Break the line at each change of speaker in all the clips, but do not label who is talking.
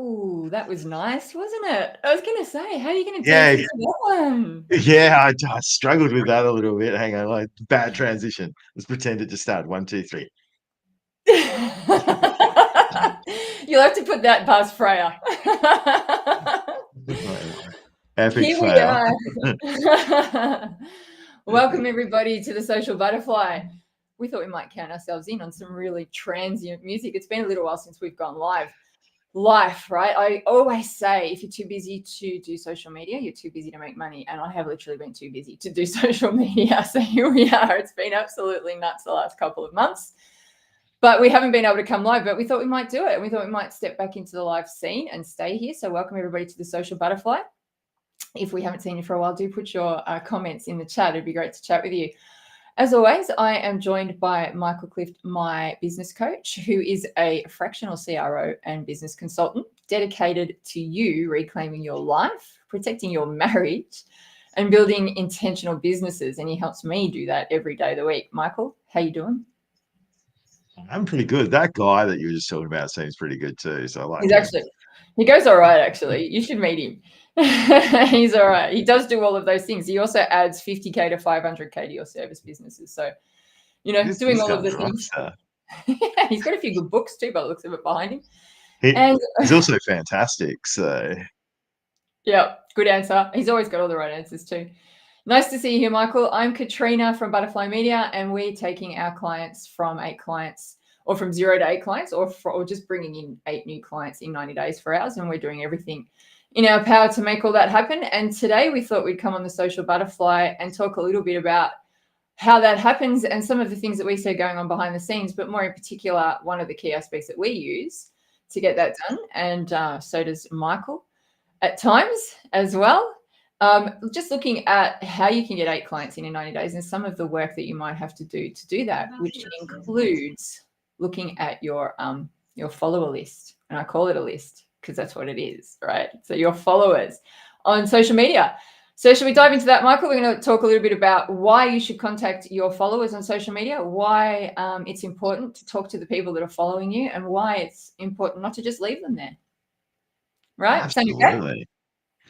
Ooh, that was nice, wasn't it? I was going to say, how are you going to dance
Yeah,
into that one?
yeah, I struggled with that a little bit. Hang on, like bad transition. Let's pretend it just started. 1, 2, 3.
You'll have to put that past Freya.
Epic
Here we
fail.
are. Welcome, everybody, to the Social Butterfly. We thought we might count ourselves in on some really transient music. It's been a little while since we've gone live. Life, right? I always say if you're too busy to do social media, you're too busy to make money. And I have literally been too busy to do social media. So here we are. It's been absolutely nuts the last couple of months. But we haven't been able to come live, but we thought we might do it. And we thought we might step back into the live scene and stay here. So welcome everybody to the Social Butterfly. If we haven't seen you for a while, do put your comments in the chat. It'd be great to chat with you. As always, I am joined by Michael 𝐓𝐡𝐞, my business coach, who is a fractional CRO and business consultant dedicated to you reclaiming your life, protecting your marriage, and building intentional businesses. And he helps me do that every day of the week. Michael, how you doing?
I'm pretty good. That guy that you were just talking about seems pretty good too. So I like
He's
him.
actually, he goes all right, actually. You should meet him. He's all right. He does do all of those things. He also adds 50K to 500K to your service businesses. So, you know, doing all of the things. Yeah, he's got a few good books too, by the looks of it behind him.
He's also fantastic. So,
yeah, good answer. He's always got all the right answers too. Nice to see you here, Michael. I'm Katrina from Butterfly Media, and we're taking our clients from 8 clients, or from 0 to 8 clients, or just bringing in 8 new clients in 90 days for ours, and we're doing everything in our power to make all that happen. And today we thought we'd come on the Social Butterfly and talk a little bit about how that happens and some of the things that we see going on behind the scenes, but more in particular, one of the key aspects that we use to get that done. And so does Michael at times as well. Just looking at how you can get 8 clients in 90 days and some of the work that you might have to do that, which includes looking at your follower list. And I call it a list because that's what it is, right? So your followers on social media. So should we dive into that, Michael? We're going to talk a little bit about why you should contact your followers on social media, why it's important to talk to the people that are following you, and why it's important not to just leave them there. Right?
absolutely.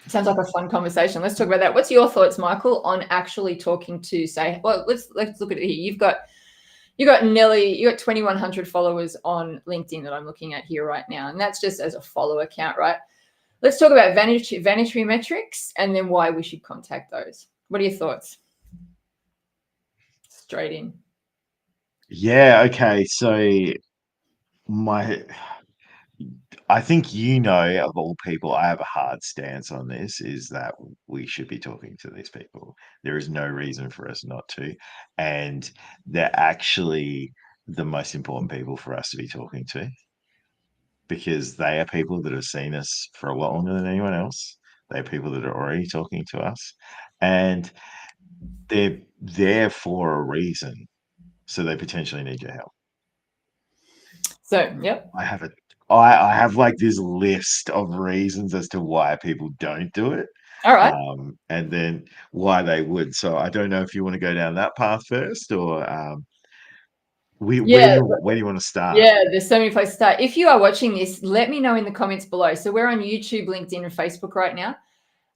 Sounds like a fun conversation. Let's talk about that. What's your thoughts, Michael, on actually talking to, say, well, let's look at it here. You got 2,100 followers on LinkedIn that I'm looking at here right now, and that's just as a follower count, right? Let's talk about vanity metrics and then why we should contact those. What are your thoughts? Straight in.
Yeah. Okay. So I think, of all people, I have a hard stance on this, is that we should be talking to these people. There is no reason for us not to. And they're actually the most important people for us to be talking to, because they are people that have seen us for a lot longer than anyone else. They're people that are already talking to us, and they're there for a reason. So they potentially need your help.
So, yep.
I have like this list of reasons as to why people don't do it.
All right.
And then why they would. So I don't know if you want to go down that path first, or where do you want to start?
Yeah, there's so many places to start. If you are watching this, let me know in the comments below. So we're on YouTube, LinkedIn, and Facebook right now.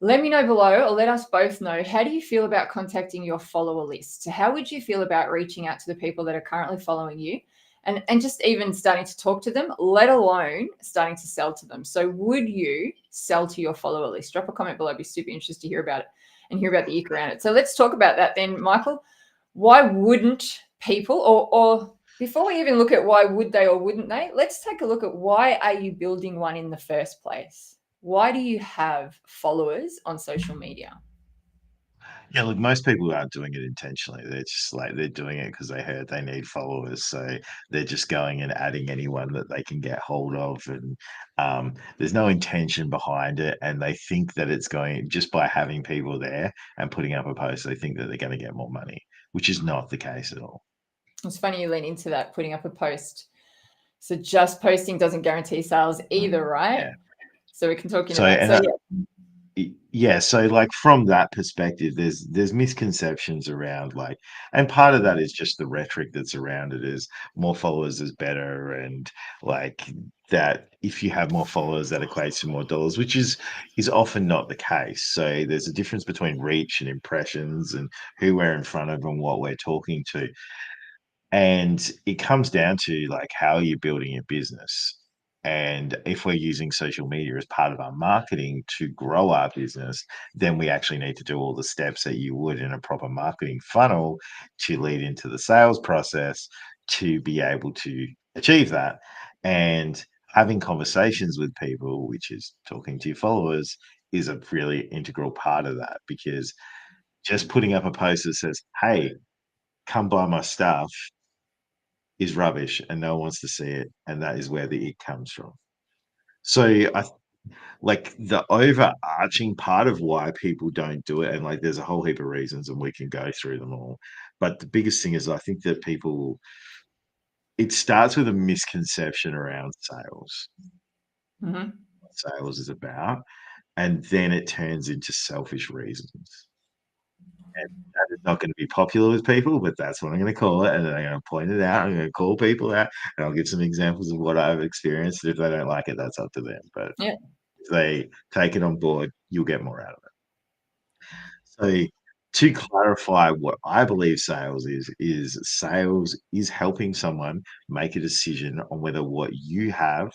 Let me know below, or let us both know, how do you feel about contacting your follower list? So how would you feel about reaching out to the people that are currently following you and just even starting to talk to them, let alone starting to sell to them? So would you sell to your follower list? Drop a comment below. I'd be super interested to hear about it and hear about the ick around it. So let's talk about that then, Michael. Why wouldn't people, or before we even look at why would they or wouldn't they, let's take a look at why are you building one in the first place? Why do you have followers on social media?
Yeah, look, most people aren't doing it intentionally. They're just like, they're doing it because they heard they need followers. So they're just going and adding anyone that they can get hold of. And there's no intention behind it. And they think that it's going, just by having people there and putting up a post, they think that they're going to get more money, which is not the case at all.
It's funny you lean into that, putting up a post. So just posting doesn't guarantee sales either, right?
Yeah.
So we can talk into that. So yeah.
Yeah, so like from that perspective, there's misconceptions around like, and part of that is just the rhetoric that's around it is more followers is better, and like that if you have more followers that equates to more dollars, which is often not the case. So there's a difference between reach and impressions and who we're in front of and what we're talking to. And it comes down to like how are you building your business? And if we're using social media as part of our marketing to grow our business, then we actually need to do all the steps that you would in a proper marketing funnel to lead into the sales process to be able to achieve that. And having conversations with people, which is talking to your followers, is a really integral part of that because just putting up a post that says, hey, come buy my stuff is rubbish and no one wants to see it, and that is where the it comes from. So I like the overarching part of why people don't do it, and like there's a whole heap of reasons, and we can go through them all. But the biggest thing is I think that people it starts with a misconception around sales.
Mhm.
What sales is about, and then it turns into selfish reasons. And that is not going to be popular with people, but that's what I'm going to call it. And then I'm going to point it out. I'm going to call people out, and I'll give some examples of what I've experienced. If they don't like it, that's up to them. But
Yeah.
if they take it on board, you'll get more out of it. So to clarify what I believe sales is sales is helping someone make a decision on whether what you have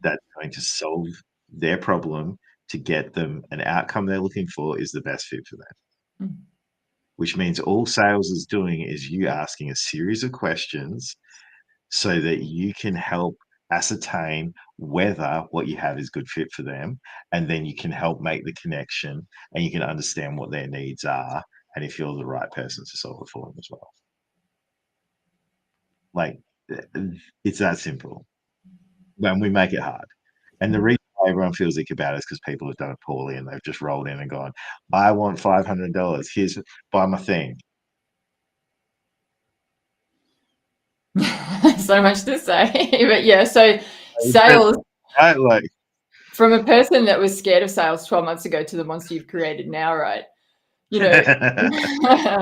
that's going to solve their problem to get them an outcome they're looking for is the best fit for them.
Mm.
Which means all sales is doing is you asking a series of questions so that you can help ascertain whether what you have is good fit for them, and then you can help make the connection and you can understand what their needs are and if you're the right person to solve it for them as well. Like it's that simple when we make it hard. And the reason why everyone feels ick about it is because people have done it poorly and they've just rolled in and gone, I want $500. Here's buy my thing.
So much to say. But yeah, so sales
Right? Like
from a person that was scared of sales 12 months ago to the monster you've created now, right? You know,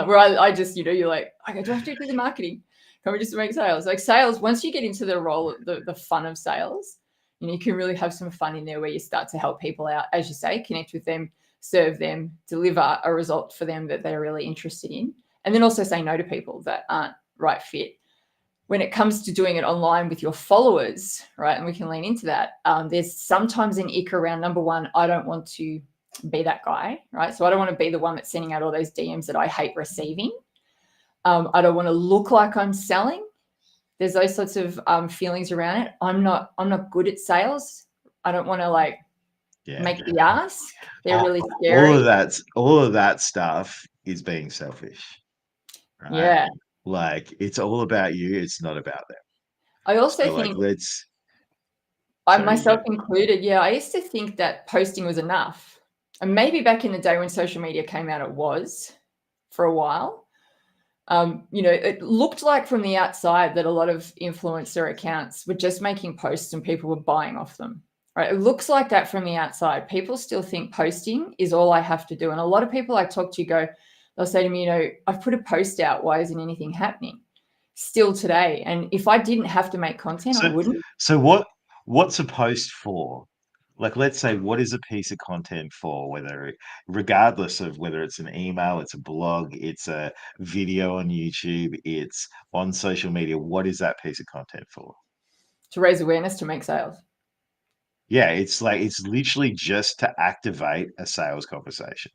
where I just, you're like, okay, do I have to do the marketing? Can we just make sales? Like sales, once you get into the role, the fun of sales, you can really have some fun in there where you start to help people out, as you say, connect with them, serve them, deliver a result for them that they're really interested in. And then also say no to people that aren't right fit. When it comes to doing it online with your followers, right, and we can lean into that, there's sometimes an ick around, number one, I don't want to be that guy, right? So I don't want to be the one that's sending out all those DMs that I hate receiving. I don't want to look like I'm selling. There's those sorts of feelings around it. I'm not good at sales. I don't want to make the ask. They're really scary.
All of that stuff is being selfish, right?
Yeah.
Like it's all about you. It's not about them.
I also
So
think,
like,
I myself included, yeah, I used to think that posting was enough. And maybe back in the day when social media came out, it was for a while. It looked like from the outside that a lot of influencer accounts were just making posts and people were buying off them. Right? It looks like that from the outside. People still think posting is all I have to do. And a lot of people I talk to they'll say to me, I've put a post out. Why isn't anything happening? Still today. And if I didn't have to make content, I wouldn't.
So what's a post for? Like, let's say, what is a piece of content for? Regardless of whether it's an email, it's a blog, it's a video on YouTube, it's on social media. What is that piece of content for?
To raise awareness, to make sales.
Yeah, it's literally just to activate a sales conversation.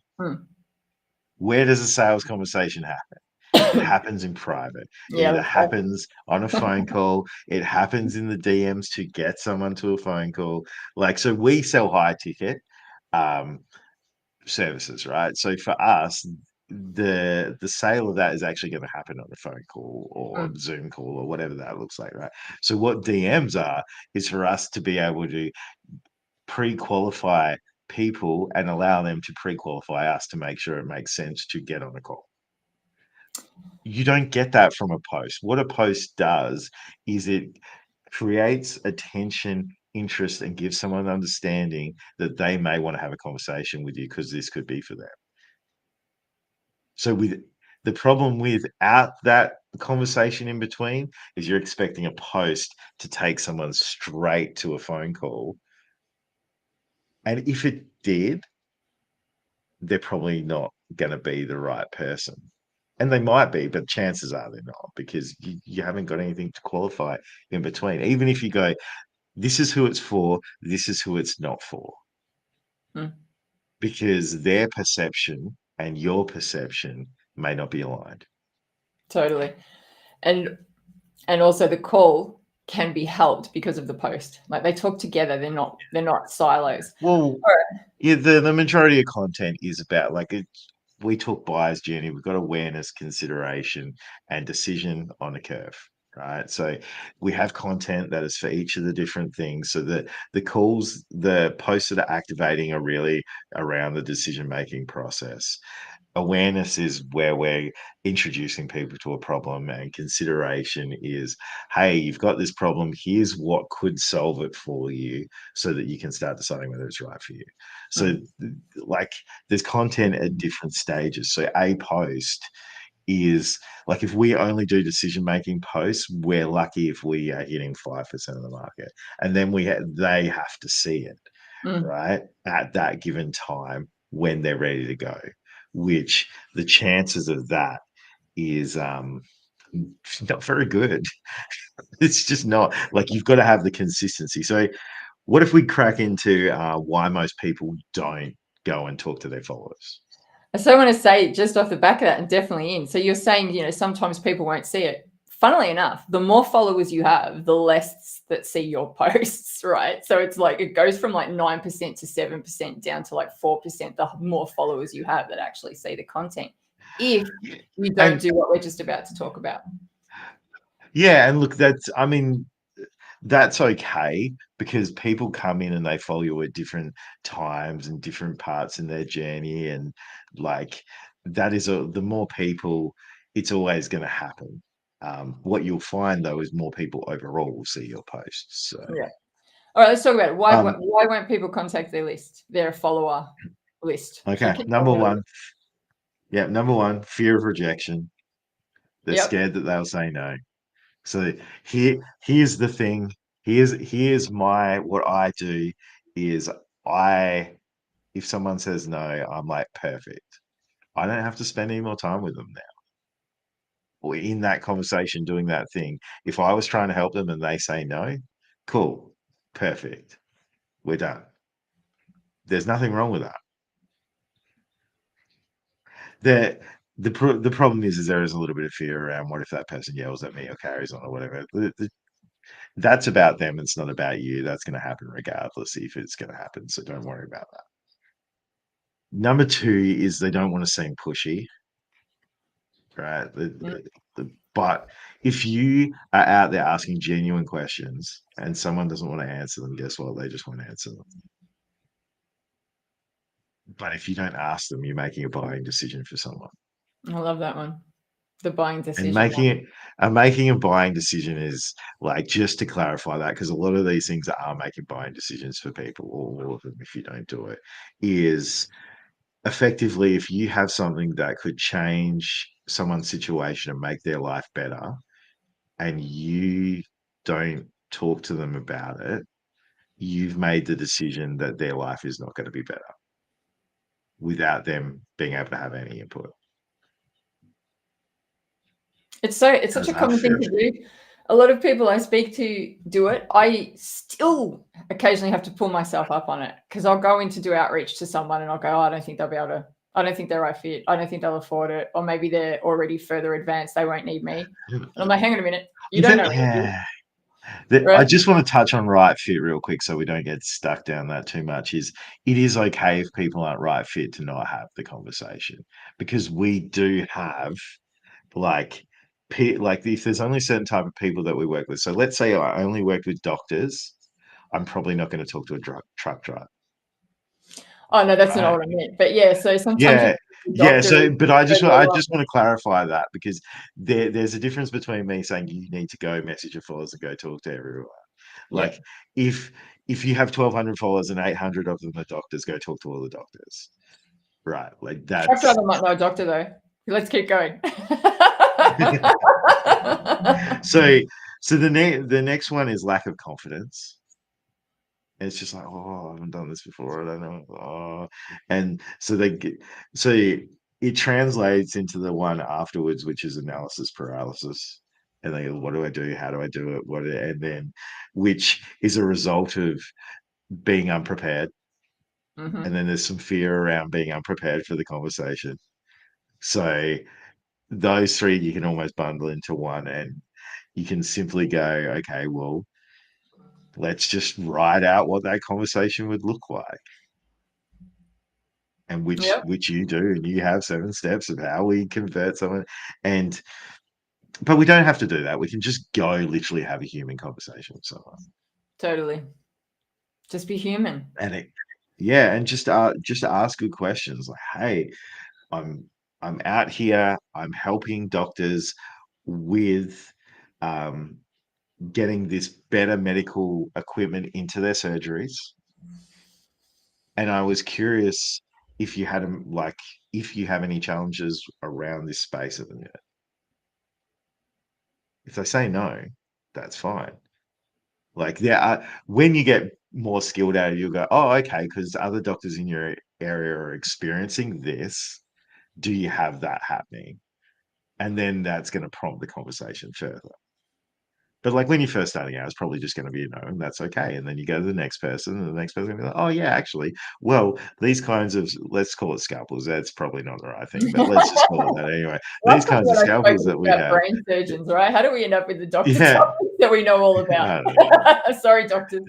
Where does a sales conversation happen? It happens in private. It
Yeah.
either happens on a phone call, it happens in the DMs to get someone to a phone call. Like, so we sell high ticket services, right? So for us, the sale of that is actually going to happen on a phone call or Zoom call or whatever that looks like, right? So what DMs are is for us to be able to pre-qualify people and allow them to pre-qualify us to make sure it makes sense to get on a call. You don't get that from a post. What a post does is it creates attention interest and give someone understanding that they may want to have a conversation with you because this could be for them. So with the problem without that conversation in between is you're expecting a post to take someone straight to a phone call. And if it did, they're probably not going to be the right person. And they might be, but chances are they're not, because you haven't got anything to qualify in between. Even if you go, this is who it's for, this is who it's not for. Because their perception and your perception may not be aligned.
Totally. And also the call can be helped because of the post. Like they talk together, they're not silos.
Well, yeah, the majority of content is about we talk buyer's journey, we've got awareness, consideration, and decision on a curve, right? So we have content that is for each of the different things. So the calls, the posts that are activating are really around the decision-making process. Awareness is where we're introducing people to a problem, and consideration is, hey, you've got this problem, here's what could solve it for you, so that you can start deciding whether it's right for you. So like there's content at different stages. So a post is like, if we only do decision making posts, we're lucky if we are hitting 5% of the market, and then they have to see it right at that given time when they're ready to go, which the chances of that is not very good. It's just not. Like, you've got to have the consistency. So what if we crack into why most people don't go and talk to their followers?
So I want to say, just off the back of that, and definitely in, so you're saying, sometimes people won't see it. Funnily enough, the more followers you have, the less that see your posts, right? So it's like it goes from like 9% to 7% down to like 4%, the more followers you have that actually see the content, if you don't do what we're just about to talk about.
Yeah, and look, that's okay, because people come in and they follow you at different times and different parts in their journey, and like that is the more people, it's always going to happen. What you'll find though is more people overall will see your posts. So
yeah. All right, let's talk about it. Why won't people contact their follower list?
Okay, number one, fear of rejection. They're scared that they'll say no. So here's the thing. Here's what I do is if someone says no, I'm like, perfect. I don't have to spend any more time with them now. Or in that conversation, doing that thing. If I was trying to help them and they say no, cool, perfect. We're done. There's nothing wrong with that. The problem is there is a little bit of fear around, what if that person yells at me or carries on or whatever. That's about them. It's not about you. That's going to happen regardless if it's going to happen. So don't worry about that. Number two is they don't want to seem pushy, right? But if you are out there asking genuine questions and someone doesn't want to answer them, guess what? They just won't answer them. But if you don't ask them, you're making a buying decision for someone.
I love that one. The buying decision.
And making a buying decision is, like, just to clarify that, because a lot of these things that are making buying decisions for people, or all of them, if you don't do it, is effectively, if you have something that could change someone's situation and make their life better, and you don't talk to them about it, you've made the decision that their life is not going to be better without them being able to have any input.
It's such a common thing to do. A lot of people I speak to do it. I still occasionally have to pull myself up on it, because I'll go in to do outreach to someone and I'll go, oh, I don't think they'll be able to. I don't think they're right fit. I don't think they'll afford it. Or maybe they're already further advanced. They won't need me. And I'm like, hang on a minute. You don't know anything.
Right? I just want to touch on right fit real quick so we don't get stuck down that too much. It is okay if people aren't right fit to not have the conversation, because we do have like if there's only a certain type of people that we work with. So let's say I only worked with doctors, I'm probably not going to talk to a truck driver.
Oh no, that's not what I meant. But yeah, so sometimes
but I just want to clarify that, because there's a difference between me saying you need to go message your followers and go talk to everyone. Like, if if you have 1,200 followers and 800 of them are doctors, go talk to all the doctors. Right. Like
Truck
that's
driver might know a doctor though. Let's keep going.
so the next one is lack of confidence. And it's just like, oh, I haven't done this before. I don't know. Oh. And so it translates into the one afterwards, which is analysis paralysis. And they go, what do I do? How do I do it? And then which is a result of being unprepared.
Mm-hmm.
And then there's some fear around being unprepared for the conversation. So those three you can almost bundle into one, and you can simply go, okay, well, let's just write out what that conversation would look like, and
Yep.
which you do, and you have 7 steps of how we convert someone. And but we don't have to do that. We can just go literally have a human conversation with someone.
Totally. Just be human.
And and just ask good questions like, hey, I'm out here, I'm helping doctors with getting this better medical equipment into their surgeries. And I was curious if you had if you have any challenges around this space at the minute. If they say no, that's fine. Like when you get more skilled at it, you'll go, oh, okay, because other doctors in your area are experiencing this. Do you have that happening? And then that's going to prompt the conversation further. But like when you're first starting out, it's probably just going to be a no, and that's okay. And then you go to the next person, and the next person will be like, oh yeah, actually, well, these kinds of, let's call it scalpels. That's probably not the right thing, but let's just call it that anyway. These
Last time
kinds of
when I spoke
scalpels that we
about
have.
brain surgeons, right? How do we end up with the doctor
Yeah.
topics that we know all about? Sorry, doctors.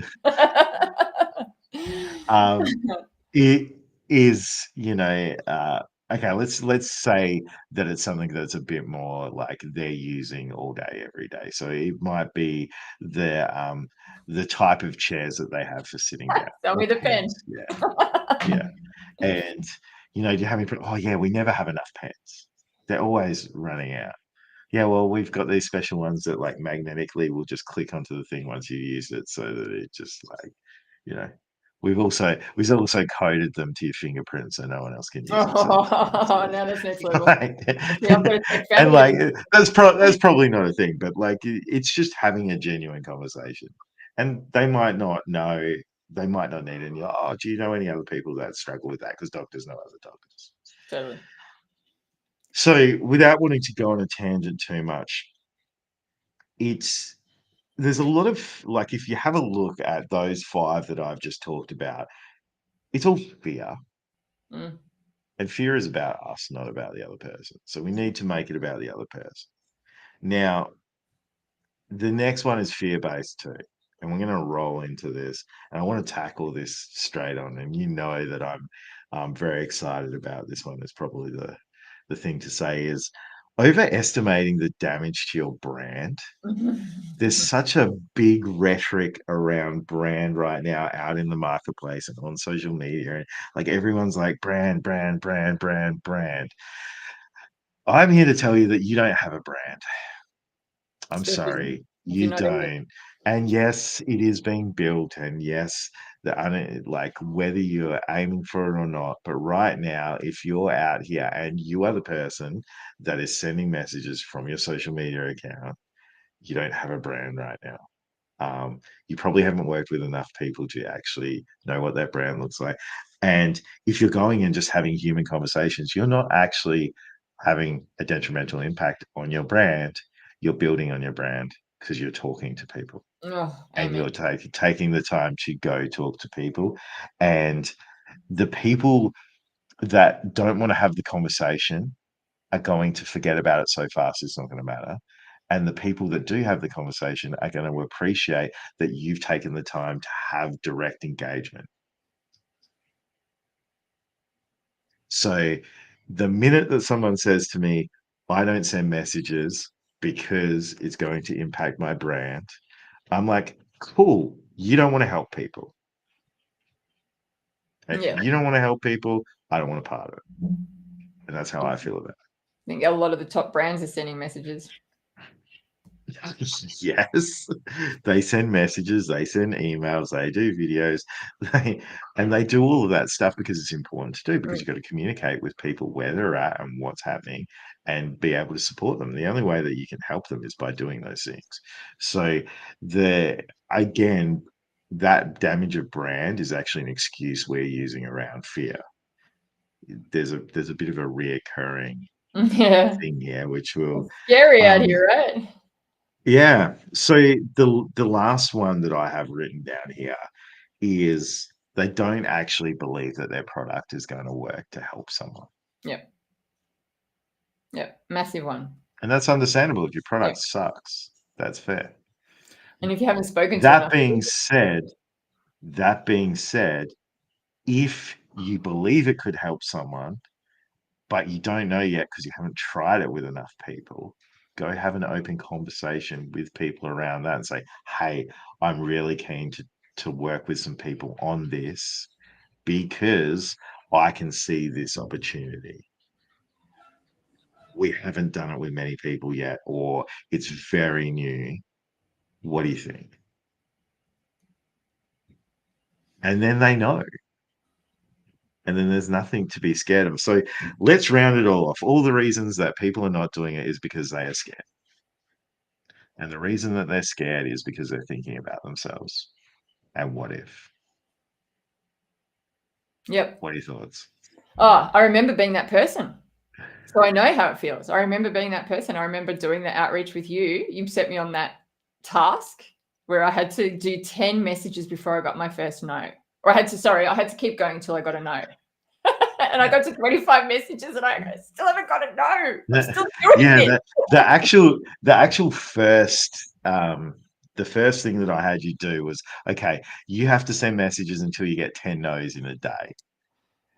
It is, okay, let's say that it's something that's a bit more like they're using all day, every day. So it might be the type of chairs that they have for sitting down.
Tell me the pen.
Yeah. And do you have any, oh yeah, we never have enough pens. They're always running out. Yeah, well, we've got these special ones that like magnetically will just click onto the thing once you use it, so that it just like, you know, we've also coded them to your fingerprint so no one else can use it.
Oh, now that's next level.
And like that's probably not a thing, but like it's just having a genuine conversation. And they might not know, they might not need any. Oh, do you know any other people that struggle with that? Because doctors know other doctors.
Totally.
So without wanting to go on a tangent too much, there's a lot of like, if you have a look at those 5 that I've just talked about, it's all fear.
Mm.
And fear is about us, not about the other person. So we need to make it about the other person. Now, the next one is fear-based too. And we're going to roll into this. And I want to tackle this straight on. And you know that I'm very excited about this one. It's probably the thing to say is overestimating the damage to your brand. There's such a big rhetoric around brand right now out in the marketplace and on social media. And like everyone's like brand, brand, brand, brand, brand. I'm here to tell you that you don't have a brand. I'm sorry, you don't. And yes, it is being built. And yes, like whether you're aiming for it or not, but right now, if you're out here and you are the person that is sending messages from your social media account, you don't have a brand right now. You probably haven't worked with enough people to actually know what that brand looks like. And if you're going and just having human conversations, you're not actually having a detrimental impact on your brand. You're building on your brand because you're talking to people. And you're taking the time to go talk to people. And the people that don't want to have the conversation are going to forget about it so fast, it's not going to matter. And the people that do have the conversation are going to appreciate that you've taken the time to have direct engagement. So the minute that someone says to me, I don't send messages because it's going to impact my brand, I'm like, cool, you don't want to help people. If you don't want to help people, I don't want a part of it. And that's how I feel about it.
I think a lot of the top brands are sending messages.
Yes, they send messages, they send emails, they do videos, they do all of that stuff because it's important to do, because you've got to communicate with people where they're at and what's happening and be able to support them. The only way that you can help them is by doing those things. So the again, that damage of brand is actually an excuse we're using around fear. There's a bit of a reoccurring
Yeah.
thing here, which will
It's scary out
um
here, right?
yeah. So the last one that I have written down here is they don't actually believe that their product is going to work to help someone.
Yep. Yep. Massive one.
And that's understandable. If your
Yep.
product sucks, that's fair.
And if you haven't spoken to
That
enough
being
people,
said, that being said, if you believe it could help someone, but you don't know yet because you haven't tried it with enough people, go have an open conversation with people around that and say, hey, I'm really keen to work with some people on this because I can see this opportunity. We haven't done it with many people yet, or it's very new. What do you think? And then they know. And then there's nothing to be scared of. So let's round it all off. All the reasons that people are not doing it is because they are scared. And the reason that they're scared is because they're thinking about themselves. And what if?
yep.
What are your thoughts?
Oh, I remember being that person. So I know how it feels. I remember being that person. I remember doing the outreach with you. You set me on that task where I had to do 10 messages before I got my first no. Or I had to keep going until I got a no. And I got to 25 messages and I still haven't got a no. I'm still doing
Yeah,
this.
the actual the first thing that I had you do was, okay, you have to send messages until you get 10 no's in a day.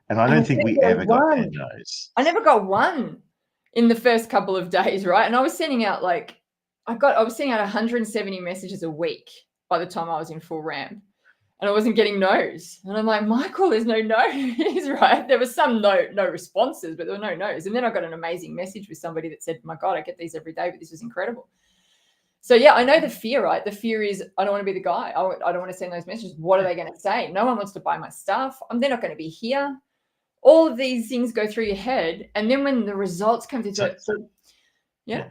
And I
And I
don't think
didn't
we
get
ever got 10
one.
no's.
I never got one in the first couple of days, right? And I was sending out I was sending out 170 messages a week by the time I was in full ramp. And I wasn't getting no's. And I'm like, Michael, there's no no's, right? There was some no responses, but there were no no's. And then I got an amazing message with somebody that said, my God, I get these every day, but this was incredible. So yeah, I know the fear, right? The fear is I don't want to be the guy. I don't want to send those messages. What are they going to say? No one wants to buy my stuff. They're not going to be here. All of these things go through your head. And then when the results come through, yeah.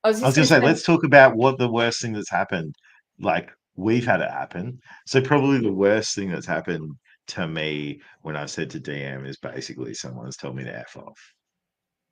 I was
I was
just
going
going
to
to
say,
say,
let's talk about what the worst thing that's happened. Like, we've had it happen. So, probably the worst thing that's happened to me when I've said to DM is basically someone's told me to F off.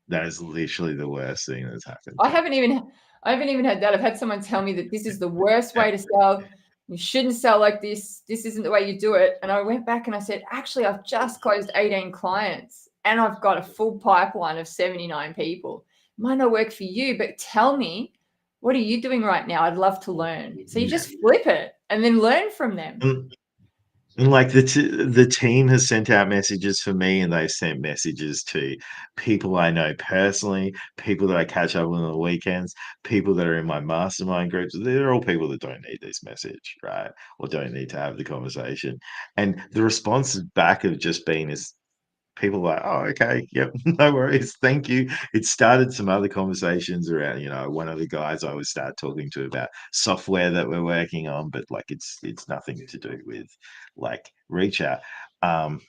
That is literally the worst thing that's happened
I
to me.
haven't even had that. I've had someone tell me that this is the worst way to sell. You shouldn't sell like this. This isn't the way you do it. And I went back and I said, actually, I've just closed 18 clients and I've got a full pipeline of 79 people. Might not work for you, but tell me, what are you doing right now? I'd love to learn. So you
Yeah.
just flip it and then learn from them.
And like the team has sent out messages for me, and they've sent messages to people I know personally, people that I catch up with on the weekends, people that are in my mastermind groups. They're all people that don't need this message, right? Or don't need to have the conversation. And the responses back have just been is people like, oh, okay, yep, no worries, thank you. It started some other conversations around, one of the guys I would start talking to about software that we're working on, but like it's nothing to do with like reach out. Um,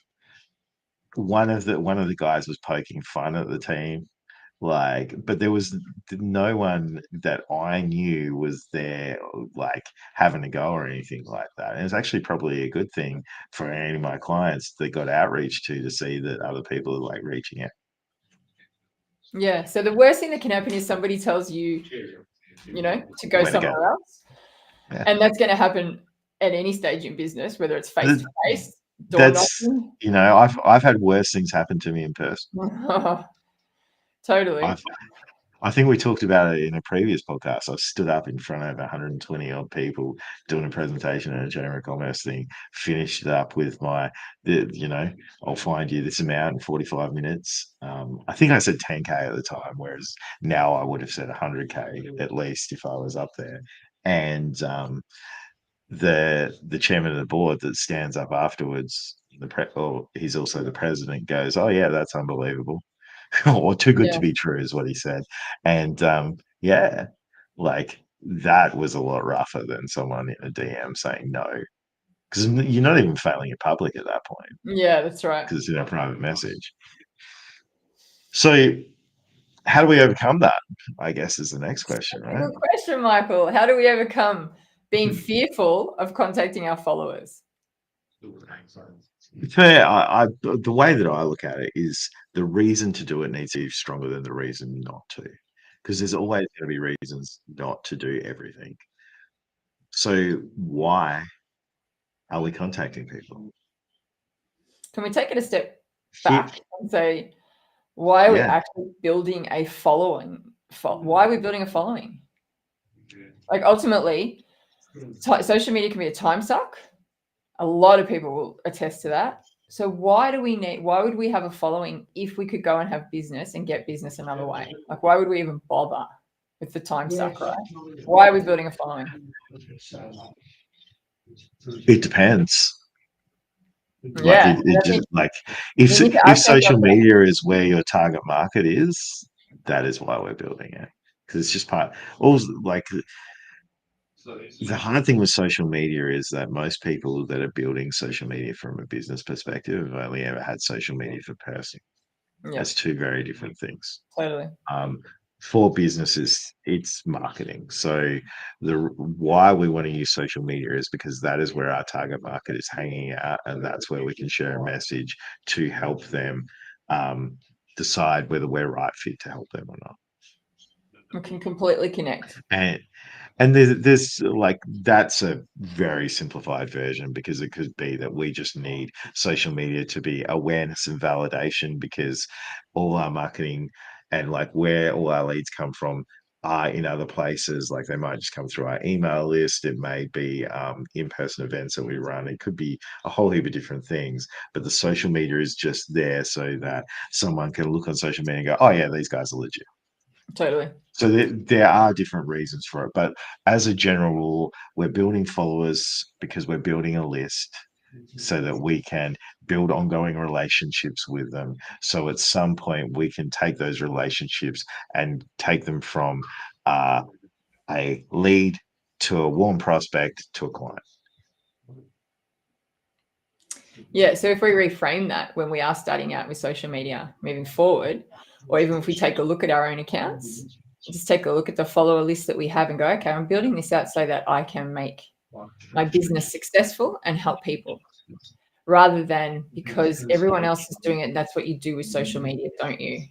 one of the guys was poking fun at the team, like, but there was no one that I knew was there, like having a go or anything like that. And it's actually probably a good thing for any of my clients that got outreach to see that other people are like reaching out.
Yeah. So the worst thing that can happen is somebody tells you, to go
Where to go?
somewhere else.
Yeah.
And that's going to happen at any stage in business, whether it's face
Th-
to face, door
That's
knocking.
I've had worse things happen to me in person.
Totally.
I've I think we talked about it in a previous podcast. I've stood up in front of 120 odd people doing a presentation at a Chamber of Commerce thing, finished it up with I'll find you this amount in 45 minutes. I think I said 10K at the time, whereas now I would have said 100K at least if I was up there. And the chairman of the board that stands up afterwards, he's also the president, goes, "Oh yeah, that's unbelievable." Or too good to
Yeah.
be true is what he said. And yeah, Like that was a lot rougher than someone in a DM saying no, because you're not even failing in public at that point
Yeah, that's right.
because it's in a private message. So how do we overcome that? I guess is the next question, right?
Good question, Michael. How do we overcome being fearful of contacting our followers?
Fair. The way that I look at it is the reason to do it needs to be stronger than the reason not to, because there's always going to be reasons not to do everything. So why are we contacting people?
Can we take it a step
Here,
back and say, why are we
yeah,
actually building a following? Why are we building a following? Like ultimately, social media can be a time suck. A lot of people will attest to that. So why would we have a following if we could go and have business and get business another way? Like, why would we even bother with the time suck, right? Why are we building a following?
it depends. Like
Yeah.
it just like
We need to
if
ask
social
ourselves that.
media is where your target market is, that is why we're building it, because it's just part. Also, like the hard thing with social media is that most people that are building social media from a business perspective have only ever had social media for personal.
Yeah,
That's two very different things.
totally.
For businesses, it's marketing. So the why we want to use social media is because that is where our target market is hanging out, and that's where we can share a message to help them decide whether we're right fit to help them or not.
We can completely connect.
And there's like that's a very simplified version, because it could be that we just need social media to be awareness and validation, because all our marketing and like where all our leads come from are in other places. Like they might just come through our email list. It may be in-person events that we run. It could be a whole heap of different things. But the social media is just there so that someone can look on social media and go, oh yeah, these guys are legit.
Totally.
So there are different reasons for it, but as a general rule, we're building followers because we're building a list so that we can build ongoing relationships with them. So at some point, we can take those relationships and take them from a lead to a warm prospect to a client.
Yeah. So if we reframe that when we are starting out with social media moving forward, or even if we take a look at our own accounts, just take a look at the follower list that we have and go, okay, I'm building this out so that I can make my business successful and help people, rather than because everyone else is doing it. And that's what you do with social media, don't you?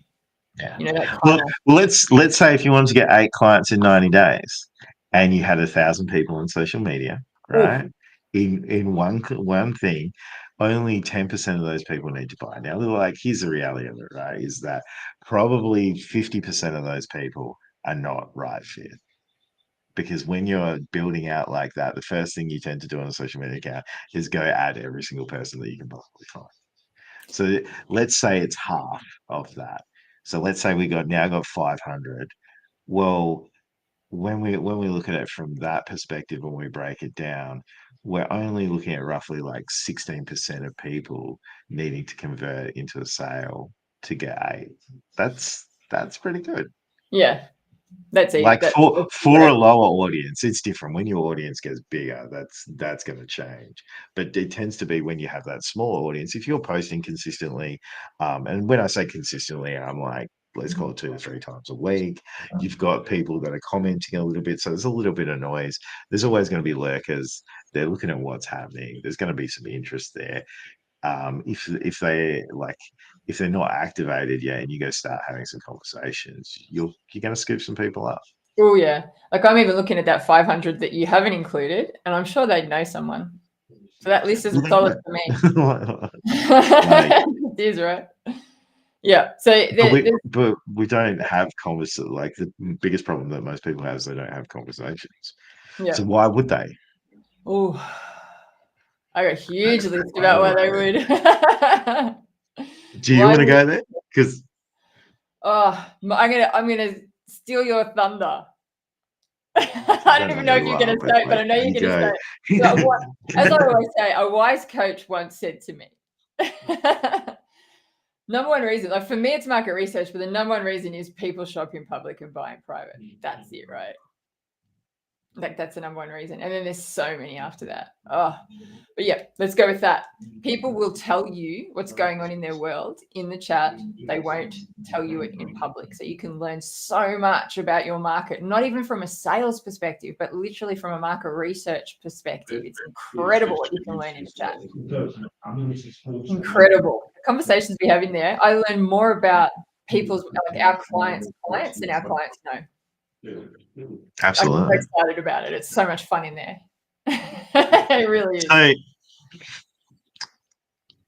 Yeah.
You know, that
Well,
kind of.
let's say if you wanted to get 8 clients in 90 days and you had 1,000 people on social media, right?
Ooh,
In one thing, only 10% of those people need to buy. Now, like here's the reality of it, right? Is that probably 50% of those people are not right fit. Because when you're building out like that, the first thing you tend to do on a social media account is go add every single person that you can possibly find. So let's say it's half of that. So let's say we now got 500. Well, when we look at it from that perspective, when we break it down, we're only looking at roughly like 16% of people needing to convert into a sale to get 8. That's pretty good.
yeah, that's it.
Like
That's
for
great.
a lower audience, it's different. When your audience gets bigger, that's going to change. But it tends to be when you have that small audience. If you're posting consistently, and when I say consistently, I'm like, let's call it 2 to 3 times a week. You've got people that are commenting a little bit, so there's a little bit of noise. There's always going to be lurkers. They're looking at what's happening. There's going to be some interest there. If they're not activated yet and you go start having some conversations, you're going to scoop some people up.
Oh yeah, like I'm even looking at that 500 that you haven't included, and I'm sure they'd know someone. So that list is solid for me.
Like,
It is, right? Yeah. So
but we don't have conversations. Like the biggest problem that most people have is they don't have conversations.
yeah.
So why would they?
Oh, I got a huge list about why they would.
Do you
Why
want to
would?
go there? Because
I'm gonna steal your thunder. I don't even know if you're gonna say it, but I know you're
you
gonna say
go.
it. So, as I always say, a wise coach once said to me, number one reason, like for me, it's market research, but the number one reason is people shop in public and buy in private. That's it, right? Like that's the number one reason. And then there's so many after that. Oh, but yeah, let's go with that. People will tell you what's going on in their world in the chat. They won't tell you it in public. So you can learn so much about your market, not even from a sales perspective, but literally from a market research perspective. It's incredible what you can learn in the chat. Incredible. The conversations we have in there, I learn more about people's, like our clients' clients than our clients know.
Absolutely.
I'm so excited about it. It's so much fun in there. It really is.
So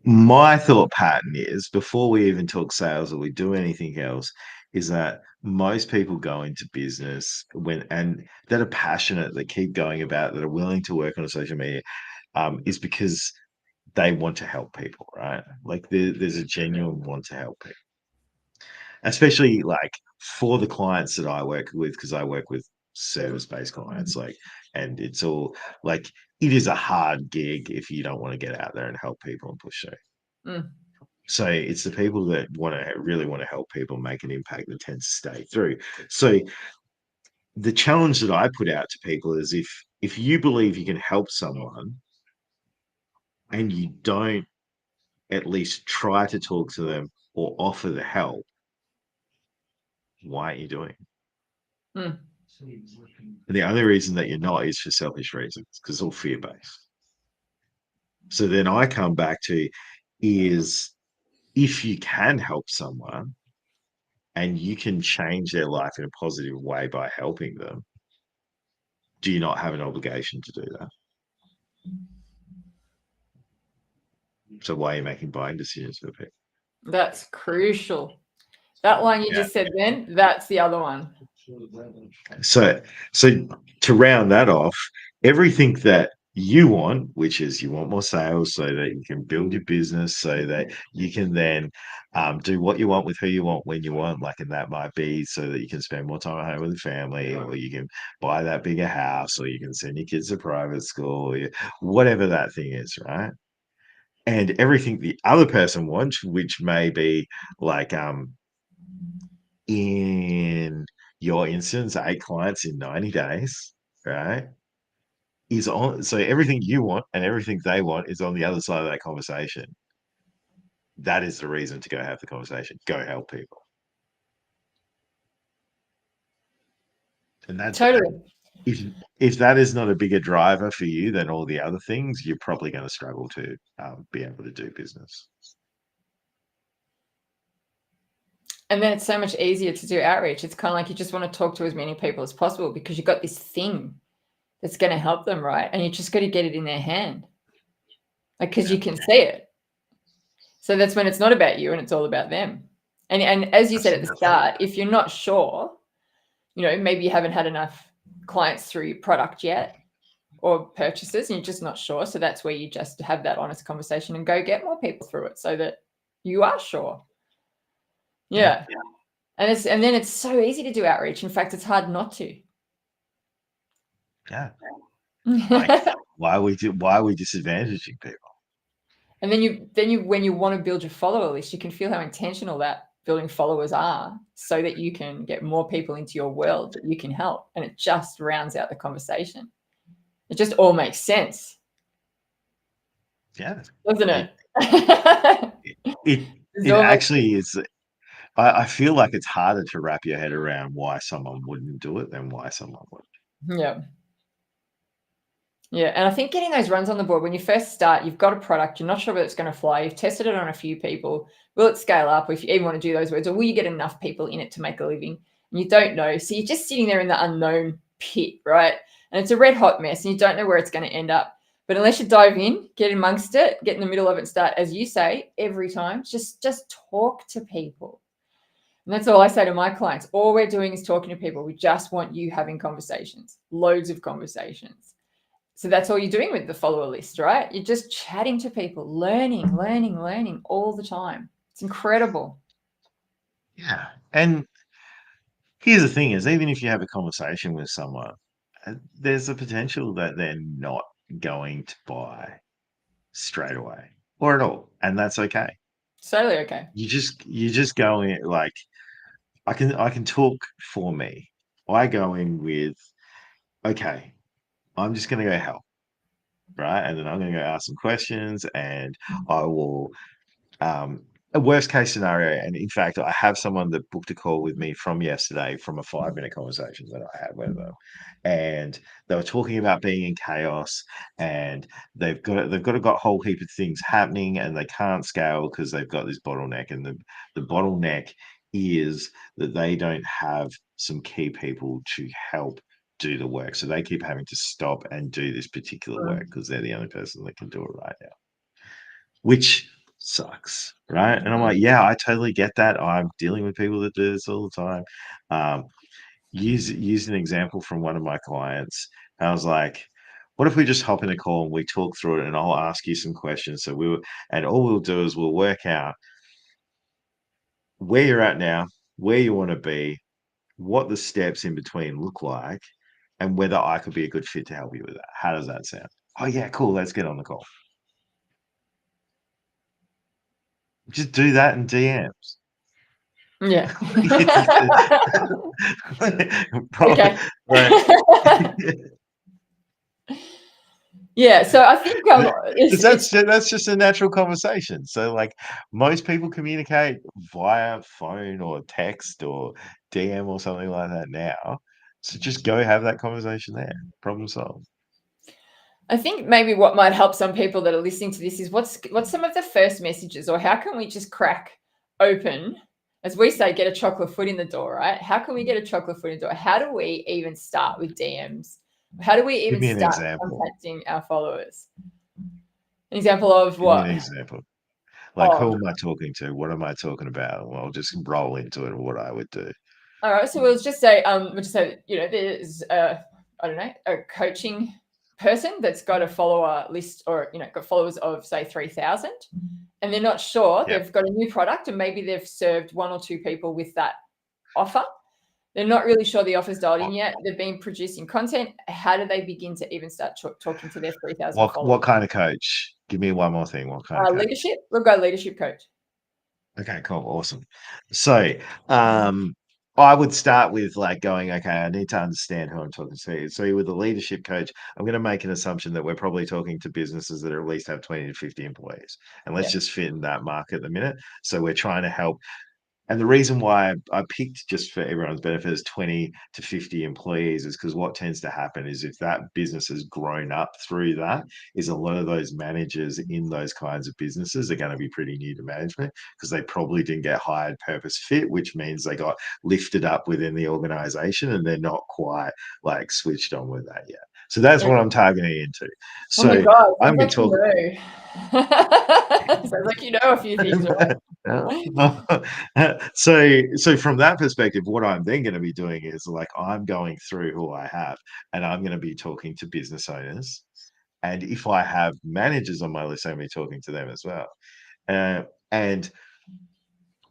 my thought pattern is, before we even talk sales or we do anything else, is that most people go into business and that are passionate, that keep going about, that are willing to work on social media, is because they want to help people, right? Like there's a genuine want to help people, especially like for the clients that I work with, because I work with service-based clients, like, and it's all like, it is a hard gig if you don't want to get out there and help people and push through. So it's the people that really want to help people make an impact that tends to stay through. So the challenge that I put out to people is, if you believe you can help someone and you don't at least try to talk to them or offer the help, why aren't you doing it? The only reason that you're not is for selfish reasons, because it's all fear-based. So then I come back to is, if you can help someone and you can change their life in a positive way by helping them, do you not have an obligation to do that? So why are you making buying decisions for people?
That's crucial. That line you just said then, that's the other one.
So to round that off, everything that you want, which is you want more sales so that you can build your business, so that you can then do what you want with who you want when you want, like, and that might be so that you can spend more time at home with the family, or you can buy that bigger house, or you can send your kids to private school, or whatever that thing is, right? And everything the other person wants, which may be like in your instance, 8 clients in 90 days, right? Is on, so everything you want and everything they want is on the other side of that conversation. That is the reason to go have the conversation. Go help people. And that's
totally.
If that is not a bigger driver for you than all the other things, you're probably going to struggle to be able to do business.
And then it's so much easier to do outreach. It's kind of like you just want to talk to as many people as possible because you've got this thing that's going to help them, right? And you just got to get it in their hand, like, because you can see it. So that's when it's not about you and it's all about them. And as you said at the start, if you're not sure, maybe you haven't had enough clients through your product yet or purchases and you're just not sure. So that's where you just have that honest conversation and go get more people through it so that you are sure. Yeah. And then it's so easy to do outreach. In fact, it's hard not to.
Yeah. Like, why are we disadvantaging people?
And then you when you want to build your follower list, you can feel how intentional that building followers are, so that you can get more people into your world that you can help. And it just rounds out the conversation. It just all makes sense.
Yeah.
Doesn't it?
It actually is. I feel like it's harder to wrap your head around why someone wouldn't do it than why someone would.
Yeah. Yeah. And I think getting those runs on the board, when you first start, you've got a product, you're not sure whether it's going to fly, you've tested it on a few people. Will it scale up? Or if you even want to do those words, or will you get enough people in it to make a living? And you don't know. So you're just sitting there in the unknown pit, right? And it's a red hot mess and you don't know where it's going to end up. But unless you dive in, get amongst it, get in the middle of it and start, as you say, every time, just talk to people. And that's all I say to my clients. All we're doing is talking to people. We just want you having conversations, loads of conversations. So that's all you're doing with the follower list, right? You're just chatting to people, learning all the time. It's incredible.
Yeah. And here's the thing is, even if you have a conversation with someone, there's a potential that they're not going to buy straight away or at all. And that's okay.
Totally okay.
You just go in, like, I can talk for me. I go in with okay, I'm just going to go help, right? And then I'm going to go ask some questions, and I will a worst case scenario. And in fact, I have someone that booked a call with me from yesterday from a 5-minute conversation that I had with them. And they were talking about being in chaos, and they've got a whole heap of things happening, and they can't scale because they've got this bottleneck. And the bottleneck is that they don't have some key people to help do the work. So they keep having to stop and do this particular work because they're the only person that can do it right now, which sucks, right? And I'm like, yeah, I totally get that. I'm dealing with people that do this all the time. Um, use an example from one of my clients. I was like, what if we just hop in a call and we talk through it, and I'll ask you some questions. And all we'll do is we'll work out where you're at now, where you want to be, what the steps in between look like, and whether I could be a good fit to help you with that. How does that sound? Oh yeah, cool. Let's get on the call. Just do that in DMs.
Yeah.
Probably,
Okay.
right.
Yeah. So I think
That's just a natural conversation. So like most people communicate via phone or text or DM or something like that now. So just go have that conversation there. Problem solved.
I think maybe what might help some people that are listening to this is what's some of the first messages, or how can we just crack open, as we say, get a chocolate foot in the door, right? How can we get a chocolate foot in the door? How do we even start with DMs? How do we
Give
even
me an
start
example.
contacting our followers? An example of
Give me an
what?
example. Like
Oh,
who am I talking to? What am I talking about? Well, I'll just roll into it, what I would do.
all right. So we'll just say, there's I don't know, a coaching person that's got a follower list, or got followers of say 3,000, and they're not sure.
Yeah.
They've got a new product, and maybe they've served one or two people with that offer. They're not really sure the offer's dialed in
What
yet. They've been producing content. How do they begin to even start talking to their 3,000 followers?
what kind of coach? Give me one more thing. What kind of coach?
Leadership. We'll go leadership coach.
Okay, cool, awesome. So, I would start with like going, okay, I need to understand who I'm talking to. So, with a leadership coach, I'm going to make an assumption that we're probably talking to businesses that at least have 20 to 50 employees, and let's
Yeah.
just fit in that market at the minute. So, we're trying to help, and the reason why I picked, just for everyone's benefit, is 20 to 50 employees is because what tends to happen is if that business has grown up through that, is a lot of those managers in those kinds of businesses are going to be pretty new to management because they probably didn't get hired purpose fit, which means they got lifted up within the organization and they're not quite like switched on with that yet. So that's what
Okay.
I'm targeting into.
Oh my
So
god,
I'm
sounds
going
like
to
you
talk.
know. Sounds like you know a few things, right?
So from that perspective, what I'm then going to be doing is like I'm going through who I have, and I'm going to be talking to business owners. And if I have managers on my list, I'm going to be talking to them as well. And I'm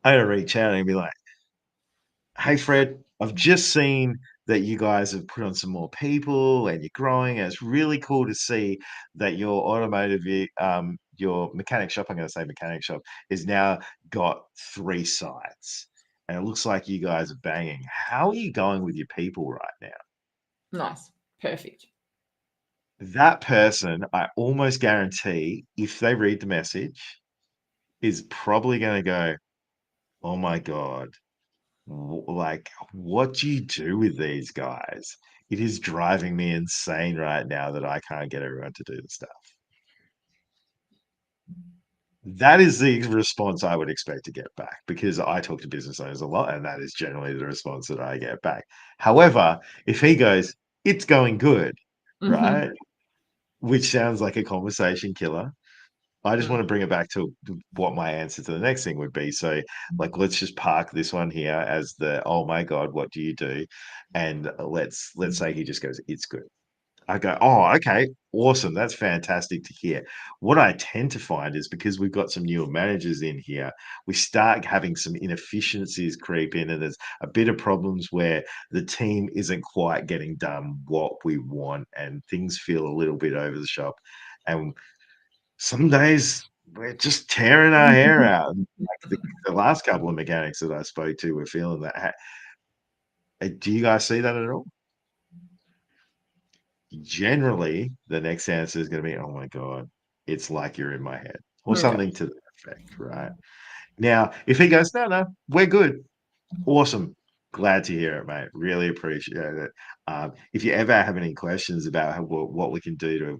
going to reach out and be like, hey Fred, I've just seen that you guys have put on some more people and you're growing. And it's really cool to see that your mechanic shop, I'm going to say mechanic shop, is now got 3 sites. And it looks like you guys are banging. How are you going with your people right now?
Nice. Perfect.
That person, I almost guarantee, if they read the message, is probably going to go, oh my God, like, what do you do with these guys? It is driving me insane right now that I can't get everyone to do the stuff. That is the response I would expect to get back because I talk to business owners a lot, and that is generally the response that I get back. However, if he goes, it's going good,
Mm-hmm.
right? Which sounds like a conversation killer. I just want to bring it back to what my answer to the next thing would be. So, like, let's just park this one here as the, oh my God, what do you do? And let's say he just goes, it's good. I go, oh, okay, awesome. That's fantastic to hear. What I tend to find is because we've got some newer managers in here, we start having some inefficiencies creep in, and there's a bit of problems where the team isn't quite getting done what we want, and things feel a little bit over the shop. And some days we're just tearing our hair out. And like the last couple of mechanics that I spoke to were feeling that. Do you guys see that at all? generally the next answer is going to be, oh my God, it's like you're in my head, or
Okay.
something to that effect, right? Now, if he goes, no, we're good, awesome. Glad to hear it, mate. Really appreciate it. If you ever have any questions about what we can do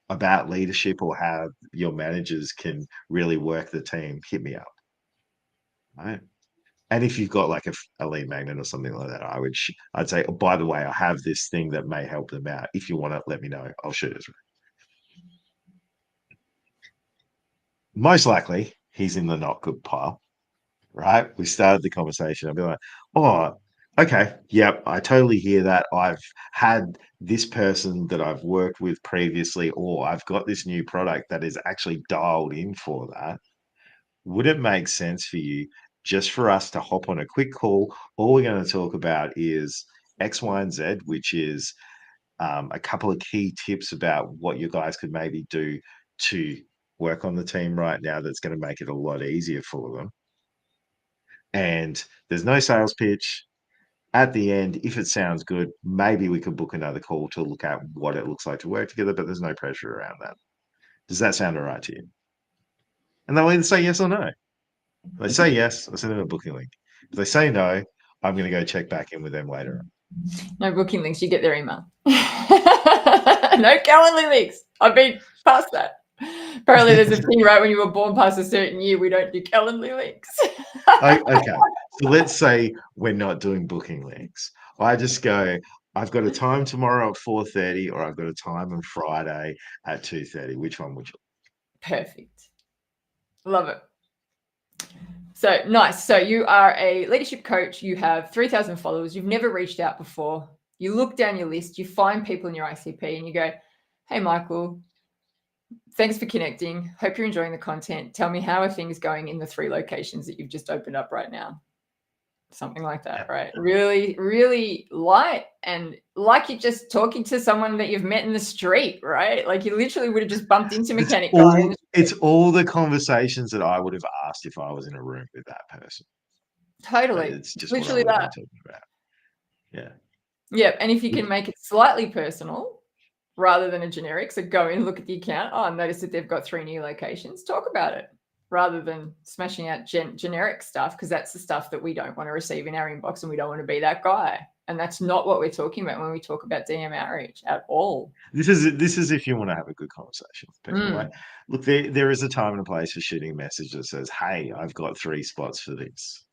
about leadership or how your managers can really work the team, hit me up. Right. And if you've got like a lead magnet or something like that, I'd say, oh, by the way, I have this thing that may help them out. If you want to let me know, I'll shoot it. Most likely he's in the not good pile, right? We started the conversation. I'll be like, oh, okay, yep, I totally hear that. I've had this person that I've worked with previously, or I've got this new product that is actually dialed in for that. Would it make sense for you just for us to hop on a quick call? All we're going to talk about is X, Y, and Z, which is a couple of key tips about what you guys could maybe do to work on the team right now that's going to make it a lot easier for them. And there's no sales pitch. At the end, if it sounds good, maybe we could book another call to look at what it looks like to work together, but there's no pressure around that. Does that sound all right to you? And they'll either say yes or no. If they say yes, I'll send them a booking link. If they say no, I'm going to go check back in with them later.
No booking links. You get their email. No Calendly links. I've been past that. Apparently, there's a thing right when you were born past a certain year, we don't do Calendly links.
Okay, so let's say we're not doing booking links. I just go, I've got a time tomorrow at 4:30, or I've got a time on Friday at 2:30. Which one would you like?
Perfect. Love it. So nice. So you are a leadership coach. You have 3,000 followers. You've never reached out before. You look down your list. You find people in your ICP and you go, hey, Michael, thanks for connecting. Hope you're enjoying the content. Tell me, how are things going in the 3 locations that you've just opened up right now? Something like that, right? Really, really light and like you're just talking to someone that you've met in the street, right? Like you literally would have just bumped into mechanic guy.
It's all the conversations that I would have asked if I was in a room with that person.
Totally.
It's just
literally
what I would have been talking about. Yeah.
Yeah. And if you can make it slightly personal rather than a generic, so go in, look at the account. Oh, notice that they've got 3 new locations. Talk about it rather than smashing out generic stuff, because that's the stuff that we don't want to receive in our inbox and we don't want to be that guy. And that's not what we're talking about when we talk about DM outreach at all.
This is if you want to have a good conversation with people, right? Look, there is a time and a place for shooting a message that says, hey, I've got 3 spots for this.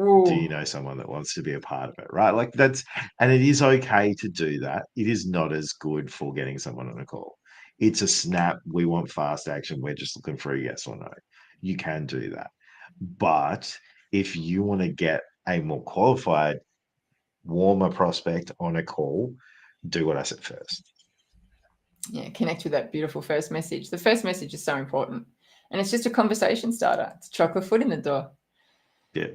Ooh.
Do you know someone that wants to be a part of it, right? Like and it is okay to do that. It is not as good for getting someone on a call. It's a snap. We want fast action. We're just looking for a yes or no. You can do that. But if you want to get a more qualified, warmer prospect on a call, do what I said first.
Yeah, connect with that beautiful first message. The first message is so important. And it's just a conversation starter. It's chocolate foot in the door.
Yeah.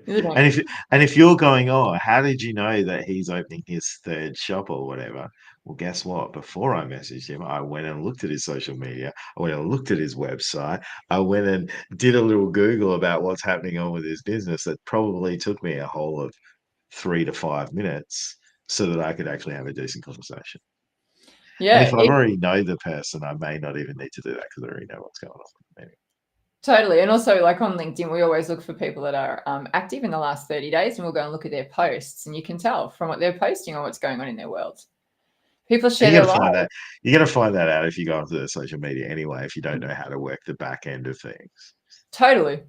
And if you're going, oh, how did you know that he's opening his 3rd shop or whatever? Well, guess what? Before I messaged him, I went and looked at his social media. I went and looked at his website. I went and did a little Google about what's happening on with his business. That probably took me a whole of 3 to 5 minutes so that I could actually have a decent conversation.
Yeah.
And if I already know the person, I may not even need to do that because I already know what's going on. Anyway.
Totally. And also, like on LinkedIn, we always look for people that are active in the last 30 days, and we'll go and look at their posts, and you can tell from what they're posting or what's going on in their world. People share their lives.
You're going to find that out if you go onto the social media anyway, if you don't know how to work the back end of things.
Totally.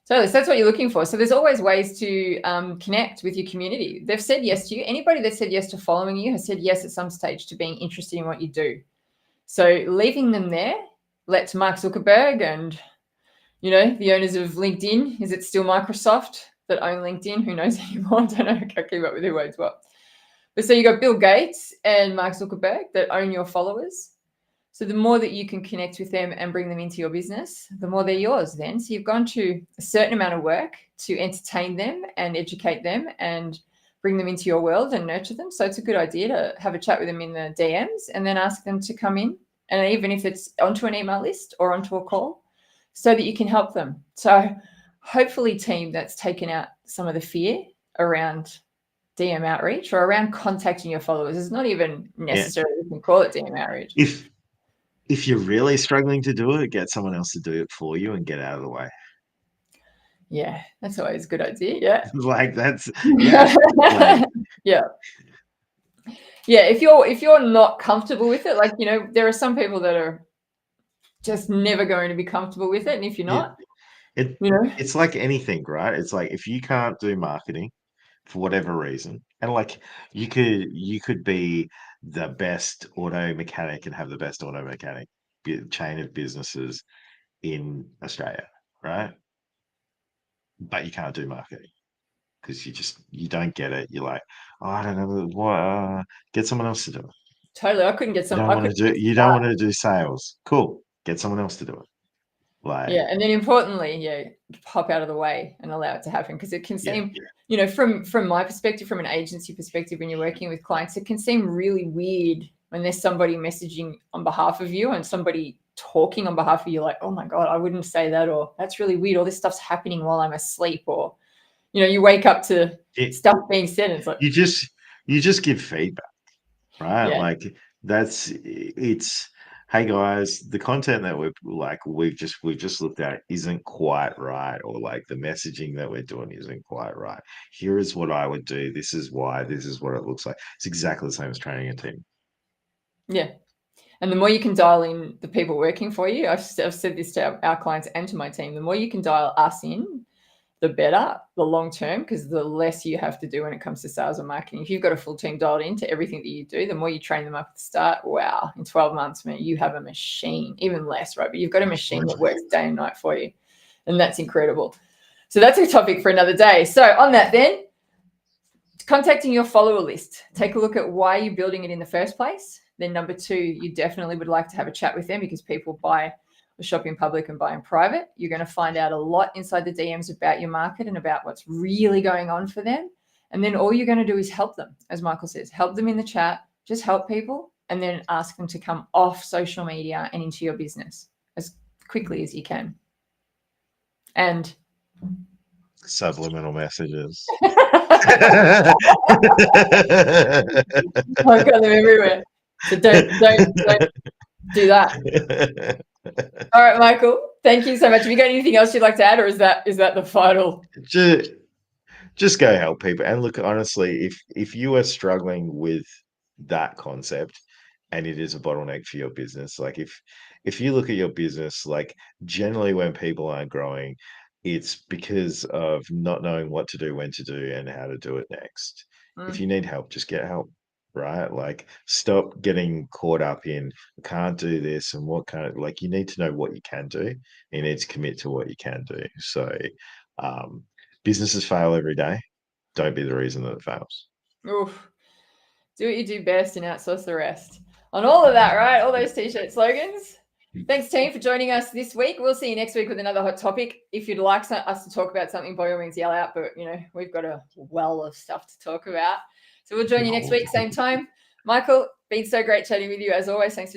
So that's what you're looking for. So there's always ways to connect with your community. They've said yes to you. Anybody that said yes to following you has said yes at some stage to being interested in what you do. So leaving them there lets Mark Zuckerberg and the owners of LinkedIn, is it still Microsoft that own LinkedIn? Who knows anymore? I don't know. I can't keep up with who owns what. But so you got Bill Gates and Mark Zuckerberg that own your followers. So the more that you can connect with them and bring them into your business, the more they're yours then. So you've gone to a certain amount of work to entertain them and educate them and bring them into your world and nurture them. So it's a good idea to have a chat with them in the DMs and then ask them to come in. And even if it's onto an email list or onto a call, so that you can help them. So hopefully, team, that's taken out some of the fear around DM outreach or around contacting your followers. It's not even necessarily you can call it DM outreach.
If you're really struggling to do it, get someone else to do it for you and get out of the way.
Yeah, that's always a good idea. Yeah.
Like that's like,
yeah. Yeah, if you're not comfortable with it, like, you know, there are some people that are just never going to be comfortable with it. And if you're not, you know,
it's like anything, right? It's like if you can't do marketing for whatever reason, and like you could be the best auto mechanic and have the best auto mechanic chain of businesses in Australia, right? But you can't do marketing because you don't get it. You're like, oh, I don't know what. Get someone else to do it.
Totally, I couldn't get some.
You don't want to do sales. Cool. Get someone else to do it. Like,
yeah, and then importantly, pop out of the way and allow it to happen, because it can seem, you know, from my perspective, from an agency perspective, when you're working with clients, it can seem really weird when there's somebody messaging on behalf of you and somebody talking on behalf of you, like, oh my God, I wouldn't say that, or that's really weird, or this stuff's happening while I'm asleep, or, you know, you wake up to stuff being said and it's like,
you just give feedback, right?
Yeah.
Like it's, hey guys, the content that we've just looked at isn't quite right, or like the messaging that we're doing isn't quite right. Here is what I would do. This is why. This is what it looks like. It's exactly the same as training a team.
Yeah. And the more you can dial in the people working for you, I've said this to our clients and to my team, the more you can dial us in, the better, the long term, because the less you have to do when it comes to sales and marketing. If you've got a full team dialed into everything that you do, the more you train them up at the start, wow, in 12 months, man, you have a machine, even less, right? But you've got a machine that works day and night for you. And that's incredible. So that's a topic for another day. So on that then, contacting your follower list. Take a look at why you're building it in the first place. Then number 2, you definitely would like to have a chat with them, because people buy or shop in public and buy in private. You're going to find out a lot inside the DMs about your market and about what's really going on for them. And then all you're going to do is help them, as Michael says, help them in the chat, just help people, and then ask them to come off social media and into your business as quickly as you can. And
subliminal messages.
I've got them everywhere. So don't do that. All right, Michael, thank you so much. Have you got anything else you'd like to add, or is that the final?
Just go help people. And look, honestly, if you are struggling with that concept and it is a bottleneck for your business, like if you look at your business, like generally when people aren't growing, it's because of not knowing what to do, when to do, and how to do it next. If you need help, just get help, right? Like stop getting caught up in can't do this and what kind of, like, you need to know what you can do. You need to commit to what you can do. So businesses fail every day. Don't be the reason that it fails.
Oof. Do what you do best and outsource the rest. On all of that, right? All those t-shirt slogans. Thanks, team, for joining us this week. We'll see you next week with another hot topic. If you'd like us to talk about something, by all means, yell out. But, you know, we've got a well of stuff to talk about. So we'll join you next week, same time. Michael, been so great chatting with you as always. Thanks for